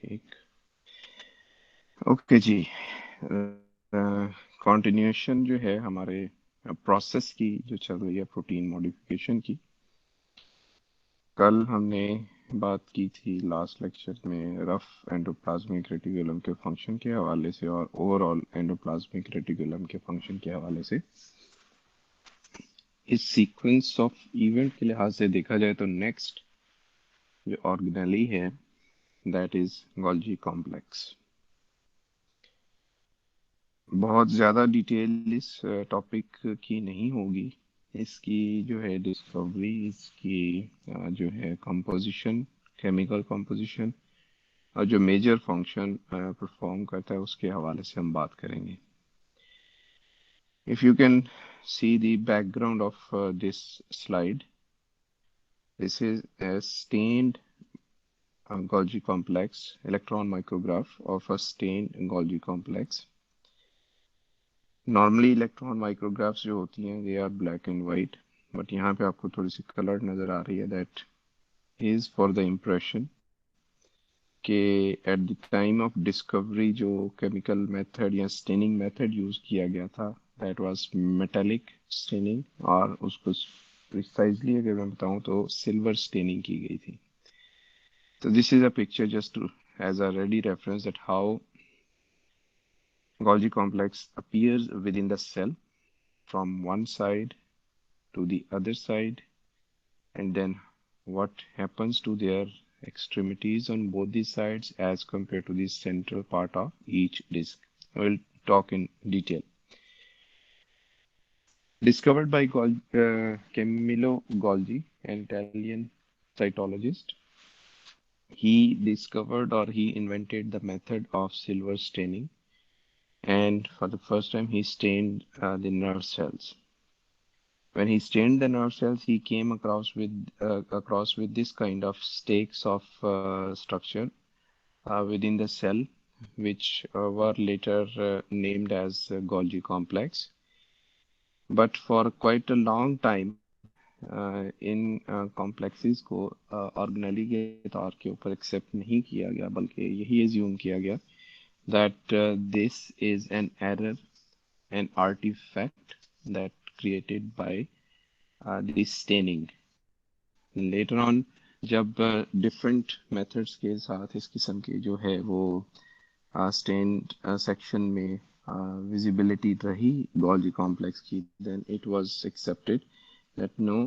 ठीक। ओके जी। कंटिन्यूएशन जो है हमारे प्रोसेस की जो चल रही है प्रोटीन मॉडिफिकेशन की। कल हमने बात की थी लास्ट लेक्चर में रफ एंडोप्लाज्मिक रेटिकुलम के फंक्शन के हवाले से और ओवरऑल एंडोप्लाज्मिक रेटिकुलम के फंक्शन के हवाले से। इस सीक्वेंस ऑफ इवेंट के लिहाज से देखा जाए तो नेक्स्ट जो ऑर्गेनेली है दैट इज गोल्जी कॉम्प्लेक्स। बहुत ज़्यादा डिटेल इस टॉपिक की नहीं होगी। इसकी जो है डिस्कवरी, इसकी जो है कंपोजिशन, केमिकल कंपोजिशन और जो मेजर फंक्शन परफॉर्म करता है उसके हवाले से हम बात करेंगे। If you can see the background of this slide, this is a stained Golgi complex, electron micrograph of a stained Golgi complex. Normally electron micrographs जो होती हैं they are black and white, but यहाँ पे आपको थोड़ी सी colour नज़र आ रही है। That is for the impression कि at the time of discovery जो केमिकल मेथड या स्टेनिंग मेथड यूज़ किया गया था दैट वाज मेटेलिक स्टेनिंग, और उसको प्रिसाइजली अगर मैं बताऊँ तो सिल्वर स्टेनिंग की गई थी। तो this is a picture just as a ready reference that how Golgi complex appears within the cell from one side to the other side, and then what happens to their extremities on both the sides as compared to the central part of each disc. We'll talk in detail. Discovered by Camillo Golgi, an Italian cytologist. He discovered or he invented the method of silver staining, and for the first time he stained the nerve cells. When he stained the nerve cells, he came across with this kind of stakes of structure within the cell, which were later named as Golgi complex. But for quite a long time, in complexes को organelle के तौर के ऊपर accept नहीं किया गया, बल्कि यही एज्यूम किया गया that this is an error, an artifact that created by the staining. Later on, जब डिफरेंट मेथड्स के साथ इस किस्म की जो है वो स्टेन्ड सेक्शन में विजिबिलिटी रही गोल्जी कॉम्प्लेक्स की, then it was accepted that no,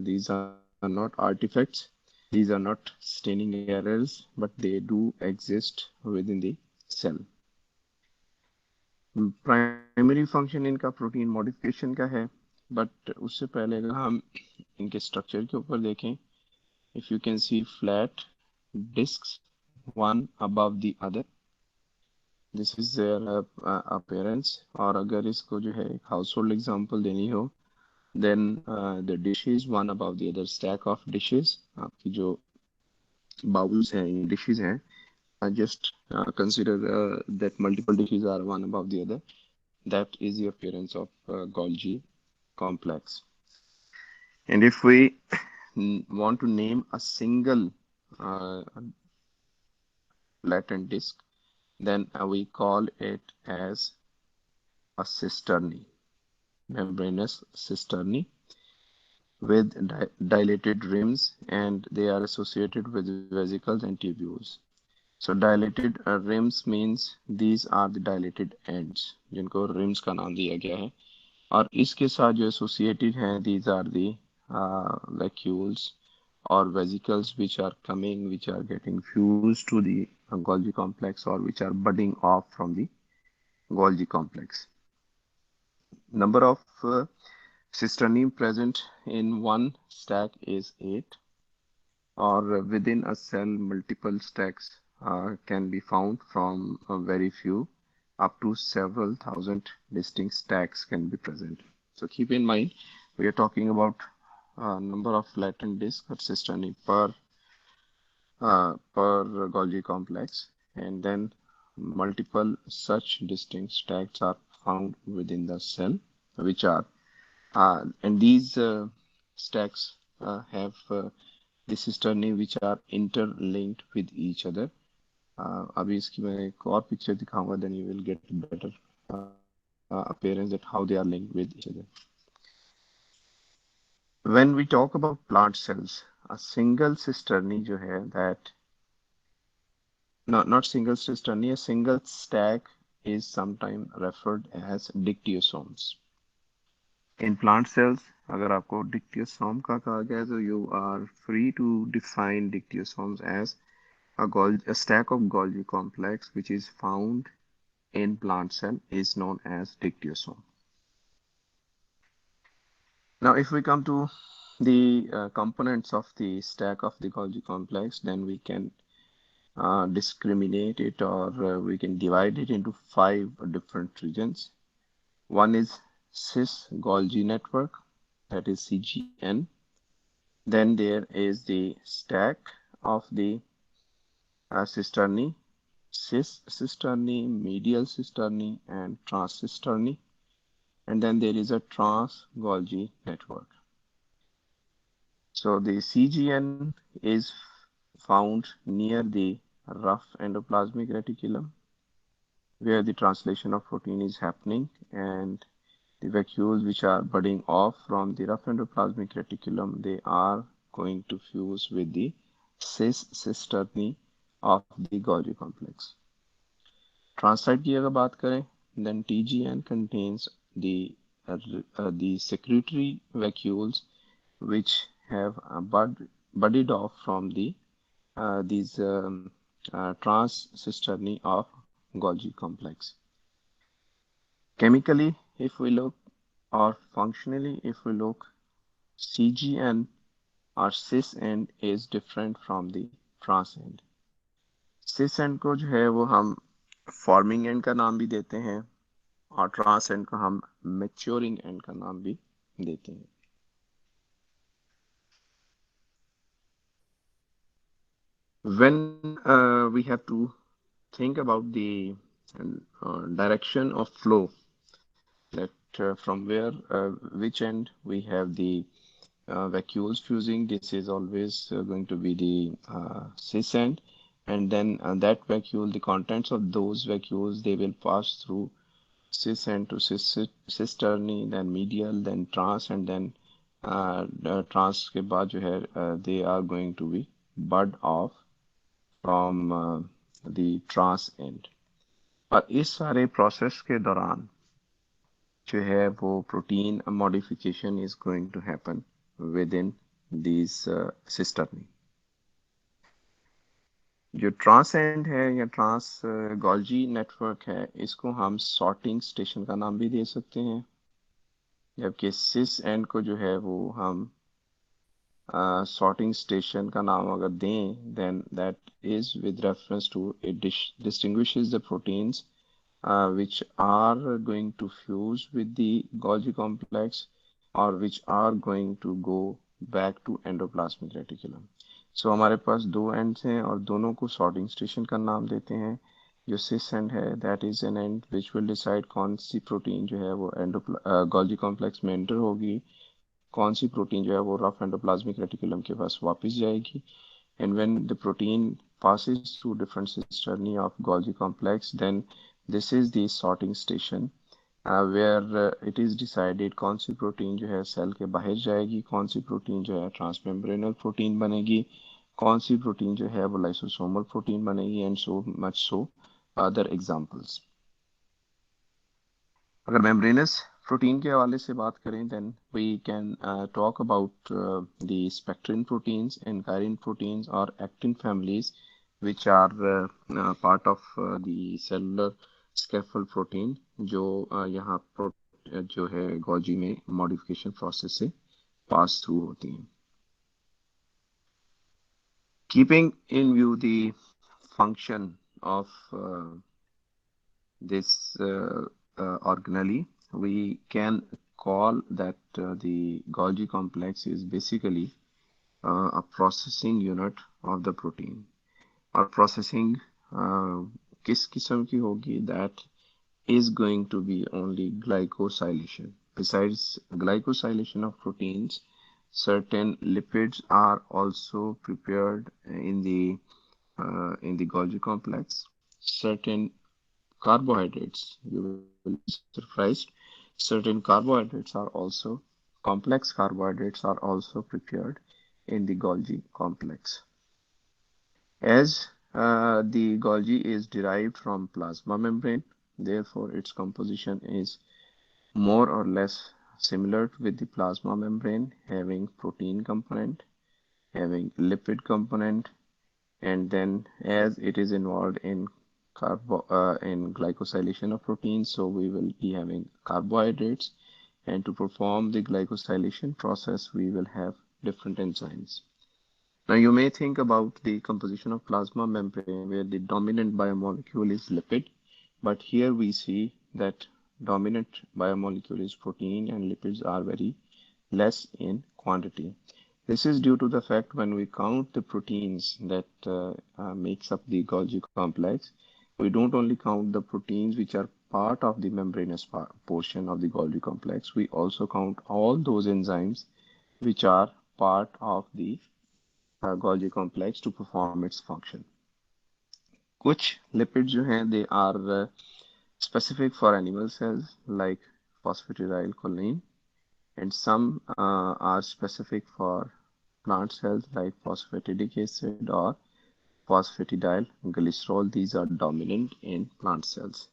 these are not artifacts, these are not staining errors, but they do exist within the cell. Primary function इनका प्रोटीन मॉडिफिकेशन का है, but उससे पहले अगर हम इनके स्ट्रक्चर के ऊपर देखें, if you can see flat discs one above the other, this is their appearance. और अगर इसको जो है एक हाउसहोल्ड एग्जांपल देनी हो, then the dishes one above the other, stack of dishes, आपकी जो बाउल्स हैं डिशेस हैं, just consider that multiple dishes are one above the other. That is the appearance of Golgi complex. And if we want to name a single uh, latent disk, then we call it as a cisternae, membranous cisternae with dilated rims, and they are associated with vesicles and tubules. So dilated rims means these are the dilated ends, जिनको rims का नाम दिया गया है, और इसके साथ जो associated हैं these are the vacuoles or vesicles which are coming, which are getting fused to the Golgi complex or which are budding off from the Golgi complex. Number of cisternae present in one stack is 8, or within a cell multiple stacks can be found from very few up to several thousand distinct stacks can be present. So keep in mind we are talking about number of latent disks or cisternae per Golgi complex, and then multiple such distinct stacks are found within the cell, which are and these stacks have the cisternae which are interlinked with each other, अभी इसकी मैं एक और picture दिखाऊंगा, then you will get better appearance that how they are linked with each other. When we talk about plant cells, a single cisternae जो है that not single cisternae, a single stack is sometimes referred as dictyosomes. In plant cells, अगर आपको dictyosome का कहा गया है, तो you are free to define dictyosomes as a stack of Golgi complex which is found in plant cell is known as dictyosome. Now, if we come to the components of the stack of the Golgi complex, then we can discriminate it, or we can divide it into five different regions. One is cis Golgi network, that is CGN. Then there is the stack of the cisternae, cis cisternae, medial cisternae, and trans cisternae. And then there is a trans Golgi network. So the CGN is found near the rough endoplasmic reticulum, where the translation of protein is happening, and the vacuoles which are budding off from the rough endoplasmic reticulum, they are going to fuse with the cis cisternae of the Golgi complex. Transsite की अगर बात करें, then TGN contains the secretory vacuoles which have budded off from these trans cisternae of Golgi complex. Chemically, if we look, or functionally, if we look, CGN or cis end is different from the trans end. cis end को जो है वो हम forming end का नाम भी देते हैं, और trans end को हम maturing end का नाम भी देते हैं. When we have to think about the direction of flow, that from where, which end we have the vacuoles fusing, this is always going to be the cis end, and then that vacuole, the contents of those vacuoles, they will pass through cis end to cisternae, then medial, then trans, and then trans के बाद जो है they are going to be bud off from the trans end. और इस सारे process के दौरान जो है वो protein modification is going to happen within these cisternae. जो ट्रांस एंड है या ट्रांस गोल्जी नेटवर्क है, इसको हम सॉर्टिंग स्टेशन का नाम भी दे सकते हैं, जबकि सिस एंड को जो है वो हम sorting station का नाम अगर दें, then that is with reference to it distinguishes the proteins which are going to fuse with the Golgi complex, or which are going to go back to endoplasmic reticulum. So हमारे पास दो ends हैं और दोनों को sorting station का नाम देते हैं. जो cis end है, that is an end which will decide कौन सी प्रोटीन जो है वो Golgi complex में enter होगी, कौन सी प्रोटीन जो है वो रफ एंडोप्लाज्मिक रेटिकुलम के पास वापस जाएगी. And when the protein passes through different cisternae of Golgi complex, then this is the sorting station where it is decided कौन सी प्रोटीन जो है सेल के बाहर जाएगी, कौन सी प्रोटीन जो है ट्रांसमेम्ब्रेनल प्रोटीन बनेगी, कौन सी प्रोटीन जो है वो लाइसोसोमल प्रोटीन बनेगी, and so much so other examples. अगर मेम्ब्रेनस प्रोटीन के हवाले से बात करें, then we can talk about the spectrin proteins, ankyrin proteins और actin families which are part of the cellular scaffold protein, जो यहाँ जो है Golgi में modification process से pass through होती हैं. Keeping in view the function of this organelle, we can call that the Golgi complex is basically a processing unit of the protein. और processing किस किस्म की होगी, that is going to be only glycosylation. Besides glycosylation of proteins, certain lipids are also prepared in the in the Golgi complex. Certain carbohydrates, you will be surprised, certain carbohydrates are also, complex carbohydrates are also prepared in the Golgi complex. As the Golgi is derived from plasma membrane, therefore its composition is more or less similar with the plasma membrane, having protein component, having lipid component, and then as it is involved in in glycosylation of proteins, so we will be having carbohydrates, and to perform the glycosylation process we will have different enzymes. Now you may think about the composition of plasma membrane where the dominant biomolecule is lipid, but here we see that dominant biomolecule is protein and lipids are very less in quantity. This is due to the fact when we count the proteins that makes up the Golgi complex, we don't only count the proteins which are part of the membranous portion of the Golgi complex, we also count all those enzymes which are part of the Golgi complex to perform its function. कुछ lipids जो हैं they are specific for animal cells like phosphatidylcholine, and some are specific for plant cells like phosphatidic acid or phosphatidylglycerol. These are dominant in plant cells.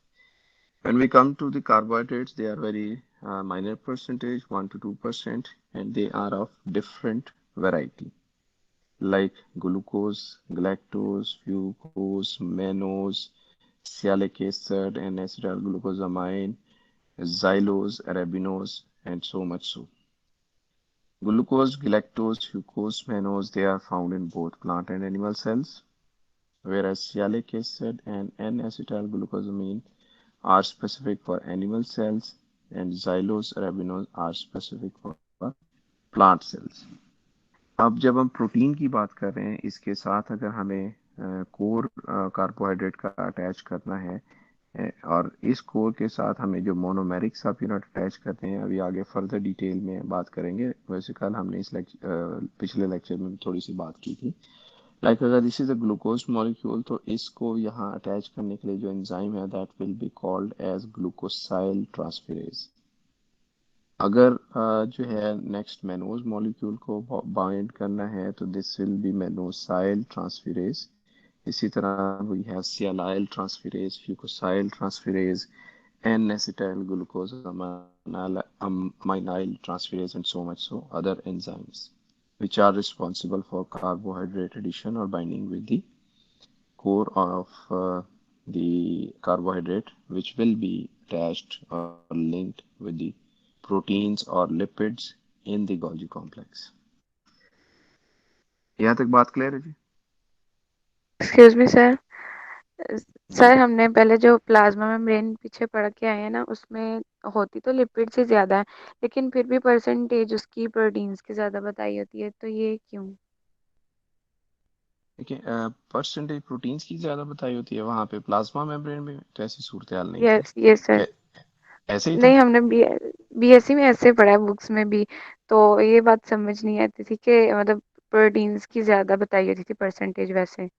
When we come to the carbohydrates, they are very minor percentage, 1 to 2%, and they are of different variety like glucose, galactose, glucose, mannose, sialic acid, and acetylglucosamine, xylose, arabinose, and so much so. Glucose, galactose, glucose, mannose, they are found in both plant and animal cells, whereas sialic acid and N-acetylglucosamine are specific for animal cells and xylose, arabinose are specific for plant cells. अब जब हम protein की बात कर रहे हैं, इसके साथ अगर हमें कोर कार्बोहाइड्रेट का अटैच करना है और इस कोर के साथ हमें जो मोनोमेरिक सब यूनिट अटैच करते हैं, अभी आगे फर्दर डिटेल में बात करेंगे। वैसे कल हमने इस पिछले लेक्चर में थोड़ी सी बात की थी। लाइक अगर this is a glucose molecule, तो इसको यहाँ अटैच करने के लिए जो एंजाइम है that will be called as glucosyl transferase. अगर जो है नेक्स्ट मैनोज मॉलिक्यूल को बाइंड करना है तो this will be mannosyl transferase. इसी तरह we have sialyl transferase, fucosyl transferase, N-acetylglucosamyl transferase, and so much so other enzymes which are responsible for carbohydrate addition or binding with the core of the carbohydrate, which will be attached or linked with the proteins or lipids in the Golgi complex. यहाँ तक बात clear है जी? Excuse me sir, जी sir हमने पहले जो plasma membrane पीछे पढ़ के आए हैं ना, उसमें होती तो लिपिड से ज्यादा है, लेकिन फिर भी परसेंटेज उसकी प्रोटीन्स की ज्यादा बताई होती है, तो ये क्यों? देखिए, परसेंटेज प्रोटीन्स की ज्यादा बताई होती है वहां पे, प्लाज्मा मेम्ब्रेन में तो ऐसी सूरत हाल नहीं थी। Yes sir. क्या ऐसे ही था? नहीं, हमने बीएससी में ऐसे पढ़ा है बुक्स में भी, तो ये बात समझ नहीं आती थी कि मतलब प्रोटीन्स की ज्यादा बताई होती थी परसेंटेज वैसे।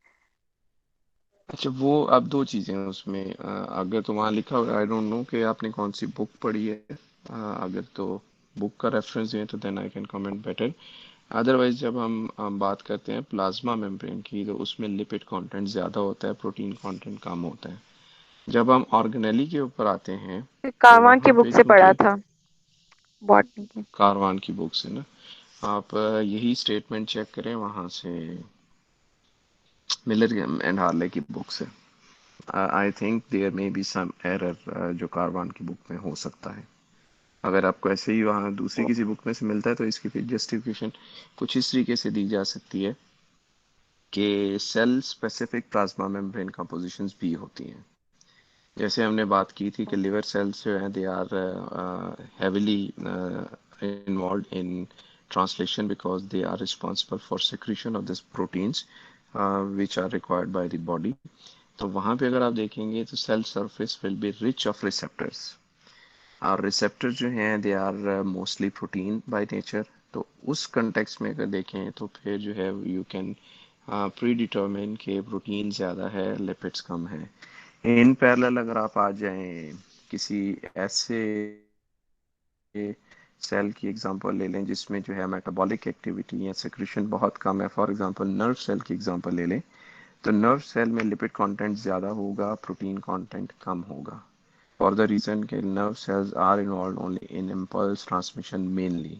अच्छा, वो अब दो चीजें हैं उसमें, अगर तो वहाँ लिखा हुआ, आई डोंट नो कि आपने कौन सी बुक पढ़ी है। अगर तो बुक का रेफरेंस है तो then I can comment better. Otherwise जब हम बात करते हैं प्लाज्मा मेम्ब्रेन की, तो उसमें लिपिड कंटेंट ज़्यादा होता है, प्रोटीन कंटेंट कम होता है। जब हम ऑर्गेनेली के ऊपर आते हैं तो कावा की वहाँ बुक पे से पढ़ा क्योंकि था, बॉटनी की। कारवान की बुक से ना, आप यही स्टेटमेंट चेक करें वहाँ से, मिलर एंड हार्ले की बुक से। I think there may be some error जो कारवान की बुक में हो सकता है। अगर आपको ऐसे ही वहाँ दूसरी किसी बुक में से मिलता है तो इसकी फिर जस्टिफिकेशन कुछ इस तरीके से दी जा सकती है कि cell specific plasma membrane compositions भी होती हैं। जैसे हमने बात की थी कि लिवर सेल्स जो हैं they are heavily involved in translation because they are responsible for secretion of these proteins which are required by the body. तो वहाँ पे अगर आप देखेंगे तो cell surface will be rich of receptors, और रिसेप्टर जो हैं they are mostly protein by nature. तो उस कंटेक्स्ट में अगर देखें तो फिर जो है यू कैन प्री डिटरमिन के प्रोटीन ज़्यादा है, लिपिड्स कम है। इन पैरेलल अगर आप आ जाएं किसी ऐसे सेल की एग्जांपल ले लें जिसमें जो है मेटाबॉलिक एक्टिविटी या सिक्रीशन बहुत कम है, फॉर एग्जांपल नर्व सेल की एग्जांपल ले लें, तो नर्व सेल में लिपिड कंटेंट ज़्यादा होगा, प्रोटीन कंटेंट कम होगा, फॉर द रीज़न कि nerve cells are involve only in impulse transmission mainly,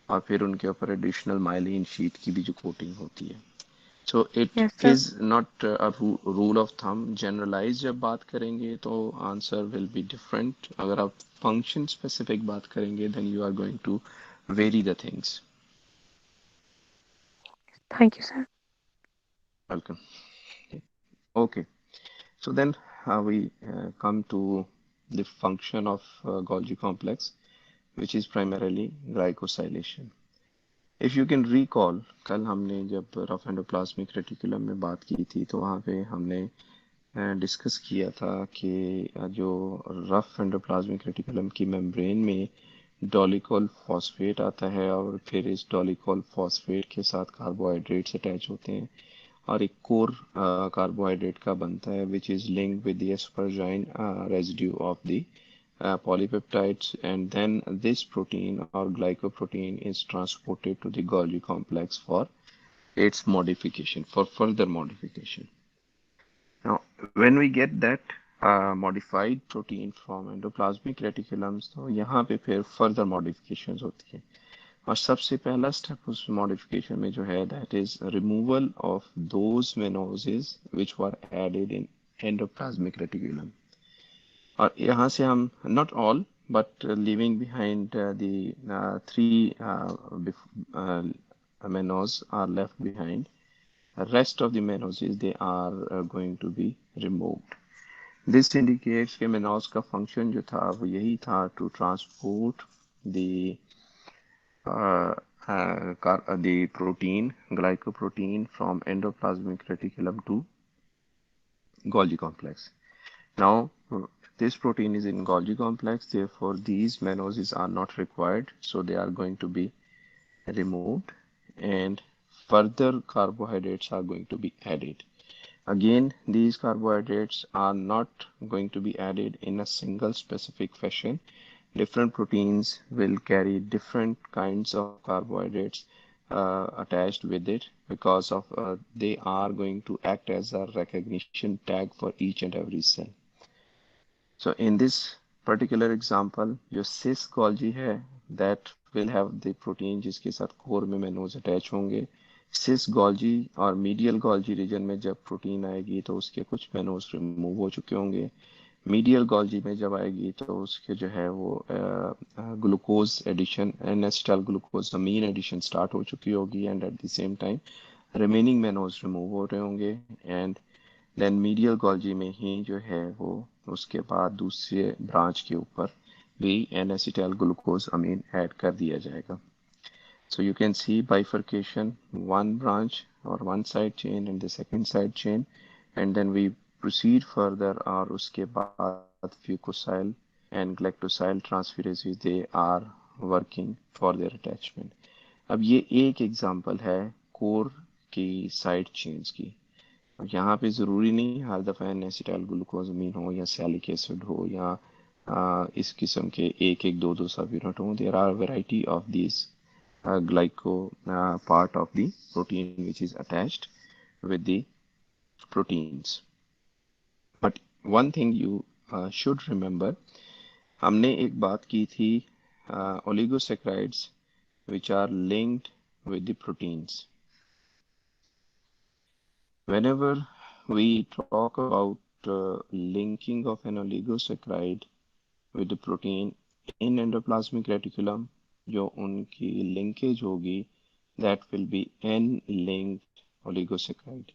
और फिर उनके ऊपर एडिशनल माइलिन शीट की भी जो कोटिंग होती है। So it yes sir. Is not a rule of thumb, generalize जब बात करेंगे तो आंसर विल बी डिफरेंट। अगर आप फंक्शन स्पेसिफिक बात करेंगे then you are going to very the things. Thank you sir. Welcome. Okay, so then we come to the function of Golgi complex, which is primarily glycosylation. If you can recall, कल हमने जब rough endoplasmic reticulum में बात की थी तो वहाँ पे हमने डिस्कस किया था कि जो रफ एंडोप्लाज्मिक रेटिकुलम की मेम्ब्रेन में डोलिकॉल फॉस्फेट आता है और फिर इस डोलिकॉल फॉस्फेट के साथ कार्बोहाइड्रेट्स अटैच होते हैं और एक कोर कार्बोहाइड्रेट का बनता है which is linked with the asparagine residue of the polypeptides, and then this protein or glycoprotein is transported to the Golgi complex for its modification, for further modification. Now, when we get that modified protein from endoplasmic reticulums, तो यहाँ पे फिर further modifications होती है, और सबसे पहला step उस मॉडिफिकेशन में जो है that is removal of those mannoses which were added in endoplasmic reticulum. और यहाँ से हम not all but leaving behind the three mannose are left behind, rest of the menoses they are going to be removed. This indicates कि mannose का function जो था वो यही था to transport the the protein, glycoprotein from endoplasmic reticulum to Golgi complex. Now, this protein is in Golgi complex, therefore these mannoses are not required, so they are going to be removed and further carbohydrates are going to be added. Again, these carbohydrates are not going to be added in a single specific fashion. Different proteins will carry different kinds of carbohydrates attached with it because of they are going to act as a recognition tag for each and every cell. So in this particular example, जो cis Golgi है that will have the protein जिसके साथ core में mannose attach होंगे। cis Golgi और medial Golgi reason में जब protein आएगी तो उसके कुछ मेनोज रिमूव हो चुके होंगे। मीडियल Golgi में जब आएगी तो उसके जो है वो glucose addition, N acetyl glucose amine addition start हो चुकी होगी and at the same time remaining mannose remove हो रहे होंगे, एंड देन मीडियल Golgi में ही जो है वो उसके बाद दूसरे ब्रांच के ऊपर भी एन एसिटाइल ग्लूकोज अमीन ऐड कर दिया जाएगा. So you can see bifurcation, one branch or one side chain and the second side chain, and then we proceed further और उसके बाद fucosyl and galactosyl transferases they are working for their attachment. अब ये एक example है core की side chains की. अब यहाँ पे ज़रूरी नहीं हर दफ़ा एन एसिटाइल ग्लूकोजामीन हो या सैलिक एसिड हो या इस किस्म के एक एक दो दो सब यूनिट हो. There are variety of this glyco part of the protein which is attached with the proteins. But one thing you should remember, हमने एक बात की थी oligosaccharides which are linked with the proteins. Whenever we talk about linking of an oligosaccharide with the protein in endoplasmic reticulum, जो उनकी linkage होगी that will be N-linked oligosaccharide.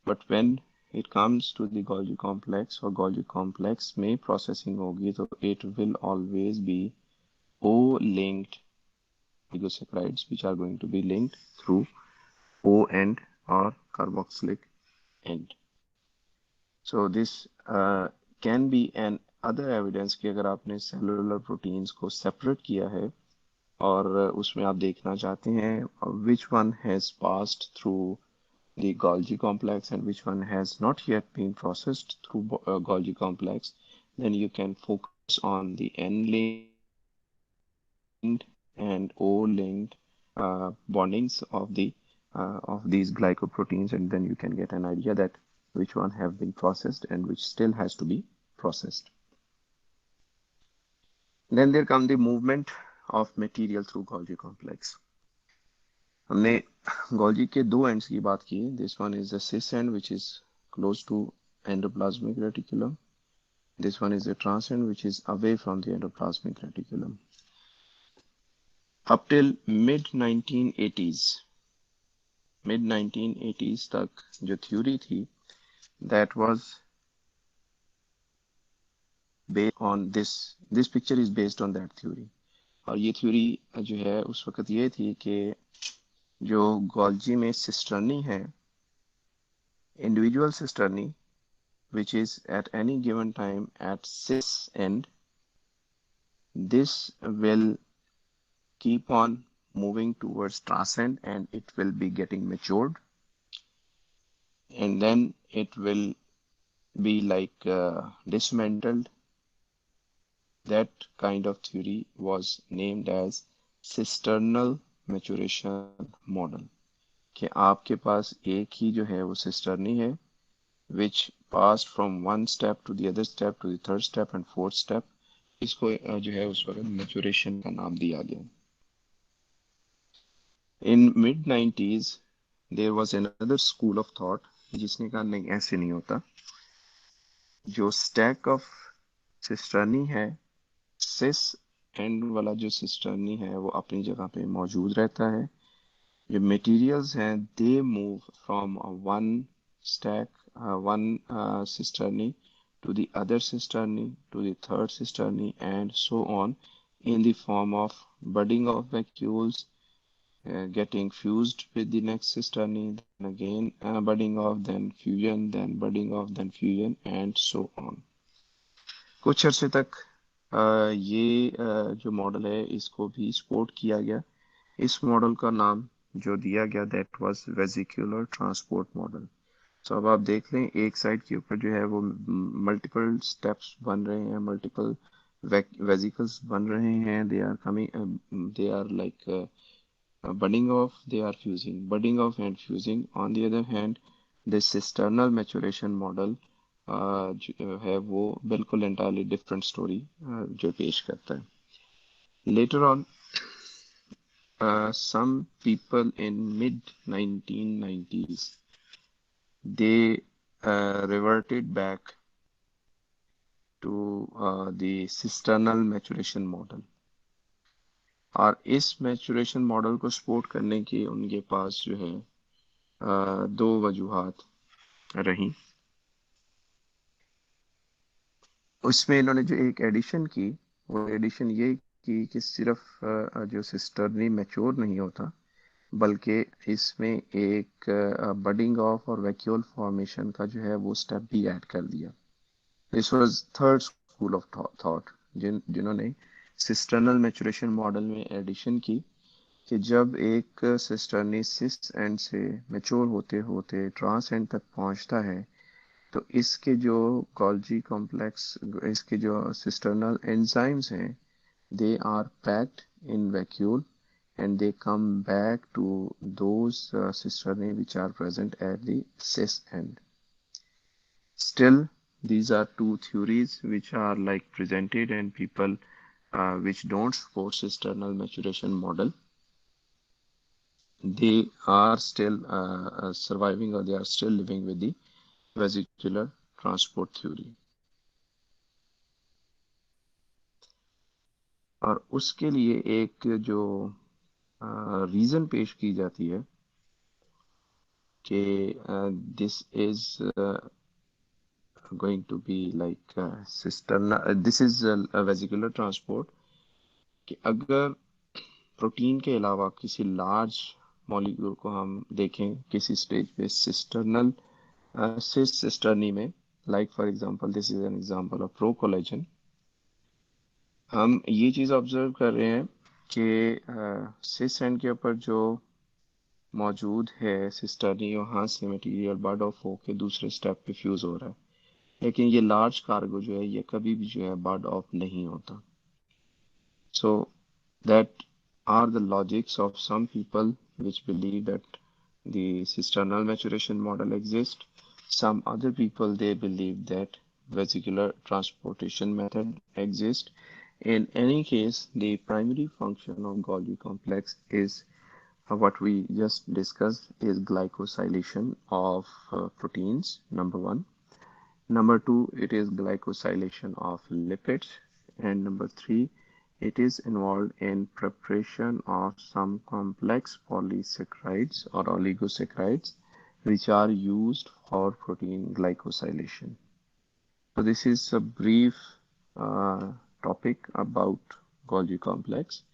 But when it comes to the Golgi complex or Golgi complex में processing होगी तो it will always be O-linked oligosaccharides which are going to be linked through O end or carboxylic end. So this can be an other evidence कि अगर आपने cellular proteins को separate किया है और उसमें आप देखना चाहते हैं which one has passed through the Golgi complex, and which one has not yet been processed through Golgi complex, then you can focus on the N-linked and O-linked bondings of these glycoproteins, and then you can get an idea that which one have been processed and which still has to be processed. Then there come the movement of material through Golgi complex. हमने Golgi के दो ends की बात की. This one is the cis end, which is close to endoplasmic reticulum. This one is the trans end, which is away from the endoplasmic reticulum. Up till mid 1980s तक जो theory थी, that was based on this picture is based on that theory. और ये theory जो है उस वक्त ये थी कि जो Golgi में सिस्टर्नी है, individual cisternae, which is at any given time at cis end, this will keep on moving towards transcend, and it will be getting matured, and then it will be like dismantled. That kind of theory was named as cisternal maturation model, कि आपके पास एक ही जो है वो cisternae है, which passed from one step to the other step to the third step and fourth step. इसको जो है उस वक्त maturation का नाम दिया गया. In mid 90s there was another school of thought जिसने कहा नहीं ऐसे नहीं होता. जो stack of सिस्टर्नी है, सिस एंड वाला जो सिस्टर्नी है वो अपनी जगह पे मौजूद रहता है. जो मटेरियल्स हैं they move from one stack one cisternae to the other cisternae to the third cisternae and so on in the form of budding of vacuoles, getting fused with the next cisternae, then again budding off, then fusion, then budding off, then fusion, and so on. कुछ अर्से तक ये जो model है इसको भी support किया गया. इस मॉडल का नाम जो दिया गया that was vesicular transport model. So अब आप देख लें एक साइड के ऊपर जो है वो मल्टीपल स्टेप्स बन रहे हैं, मल्टीपल वेसिकल्स बन रहे हैं. They are coming, they are like budding off, they are fusing, budding off and fusing. On the other hand, this cisternal maturation model जो है वो बिल्कुल entirely different story जो पेश करता है. Later on, some people in mid 1990s they reverted back to the cisternal maturation model. और इस मैचुरेशन मॉडल को सपोर्ट करने की उनके पास जो है दो वजूहात रही. उसमें इन्होंने जो एक एडिशन की वो एडिशन ये की कि सिर्फ जो सिस्टर्नी मैच्योर नहीं होता बल्कि इसमें एक बडिंग ऑफ और वैक्यूल फॉर्मेशन का जो है वो स्टेप भी ऐड कर दिया. This was third school of thought जिन्होंने सिस्टर्नल मैचुरेशन मॉडल में एडिशन की कि जब एक सिस्टर्नी सिस एंड से मैच्योर होते होते ट्रांस एंड तक पहुंचता है तो इसके जो गोल्जी कॉम्प्लेक्स, इसके जो सिस्टर्नल एंजाइम्स हैं, they are packed in vacuole and they come back to those cisternae which are present at the cis end. Still, these are two theories which are like presented, and people which don't support cisternal maturation model, they are still surviving, or they are still living with the vesicular transport theory. और उसके लिए एक जो reason पेश की जाती है कि this is going to be like this is a vesicular transport, कि अगर प्रोटीन के अलावा किसी लार्ज मॉलिक्यूल को हम देखें किसी स्टेज पे सिस्टर्नल सिस्टर्नी में, like for example this is an example of pro collagen, हम ये चीज ऑब्जर्व कर रहे हैं कि सिस एंड के ऊपर जो मौजूद है, सिस्टर्नी वहां से मटेरियल बर्ड ऑफ होके दूसरे स्टेप पे फ्यूज हो रहा है, लेकिन ये लार्ज कार्गो जो है ये कभी भी जो है बर्ड ऑफ नहीं होता. So that are the logics of some people which believe that the cisternal maturation model exists. Some other people they believe that vesicular transportation method exists. In any case, the primary function of Golgi complex is what we just discussed is glycosylation of proteins, number one. Number two, it is glycosylation of lipids. And number three, it is involved in preparation of some complex polysaccharides or oligosaccharides which are used for protein glycosylation. So this is a brief uh, topic about Golgi complex.